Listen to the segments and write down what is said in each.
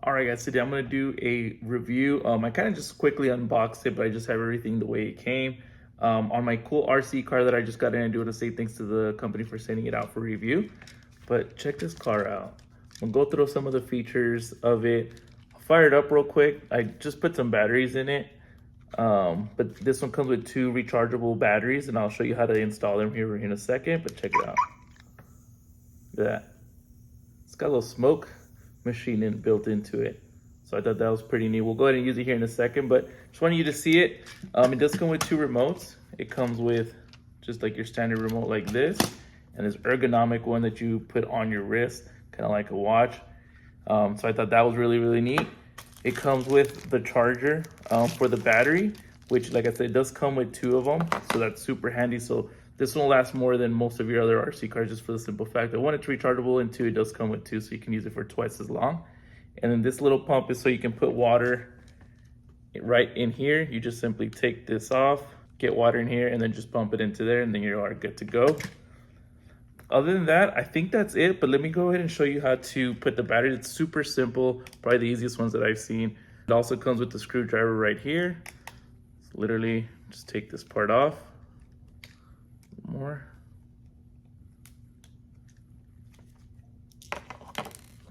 All right, guys, today I'm going to do a review. I kind of just quickly unboxed it, but I just have everything the way it came. On my cool RC car that I just got in, and do want to say thanks to the company for sending it out for review. But check this car out. I'm going to go through some of the features of it. I'll fire it up real quick. I just put some batteries in it. But this one comes with 2 rechargeable batteries, and I'll show you how to install them here in a second, but check it out. Look at that. It's got a little smoke machine built into it, so I thought that was pretty neat. We'll go ahead and use it here in a second, but just wanted you to see it. It does come with 2 remotes. It comes with just like your standard remote like this, and this ergonomic one that you put on your wrist, kind of like a watch. So I thought that was really neat. It comes with the charger for the battery, which, like I said, it does come with 2 of them, so that's super handy. So this one will last more than most of your other RC cars, just for the simple fact that 1, it's rechargeable, and 2, it does come with 2, so you can use it for twice as long. And then this little pump is so you can put water right in here. You just simply take this off, get water in here, and then just pump it into there, and then you are good to go. Other than that, I think that's it, but let me go ahead and show you how to put the battery. It's super simple, probably the easiest ones that I've seen. It also comes with the screwdriver right here. So literally just take this part off. More.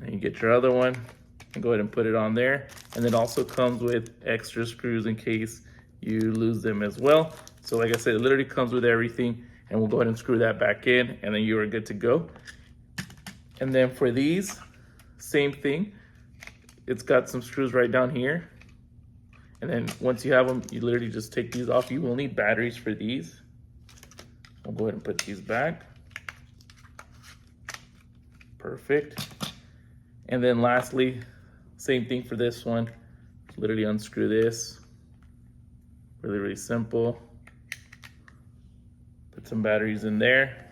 And you get your other one and go ahead and put it on there. And it also comes with extra screws in case you lose them as well. So like I said, it literally comes with everything, and we'll go ahead and screw that back in, and then you are good to go. And then for these, same thing. It's got some screws right down here. And then once you have them, you literally just take these off. You will need batteries for these. I'll go ahead and put these back. Perfect. And then lastly, same thing for this one. Literally unscrew this. Really simple. Put some batteries in there,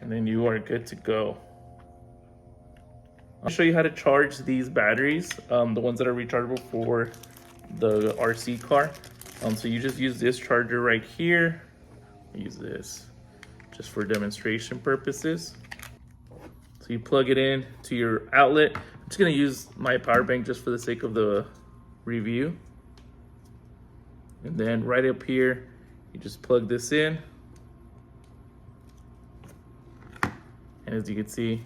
and then you are good to go. I'll show you how to charge these batteries, the ones that are rechargeable for the RC car. So you just use this charger right here. Use this just for demonstration purposes. So you plug it in to your outlet. I'm just gonna use my power bank just for the sake of the review. And then right up here, you just plug this in. And as you can see,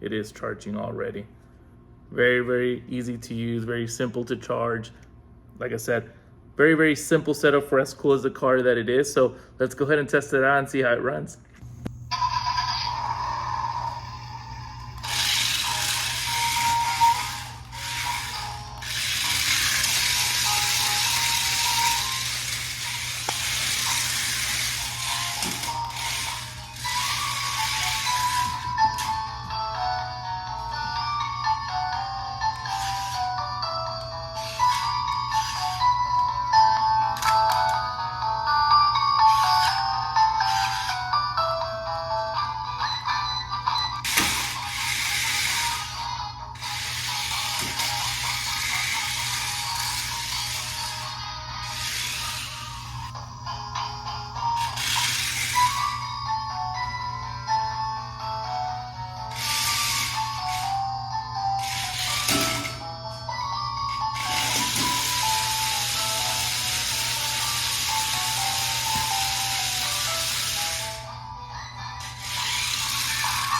it is charging already. Very easy to use, very simple to charge. Like I said, very simple setup for as cool as the car that it is. So let's go ahead and test it out and see how it runs.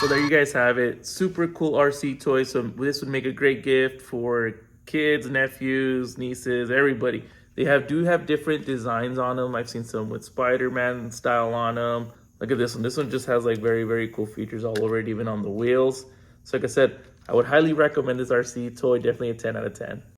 So there you guys have it. Super cool RC toy. So this would make a great gift for kids, nephews, nieces, everybody. They do have different designs on them. I've seen some with Spider-Man style on them. Look at this one. This one just has like very cool features all over it, even on the wheels. So like I said, I would highly recommend this RC toy. Definitely a 10 out of 10.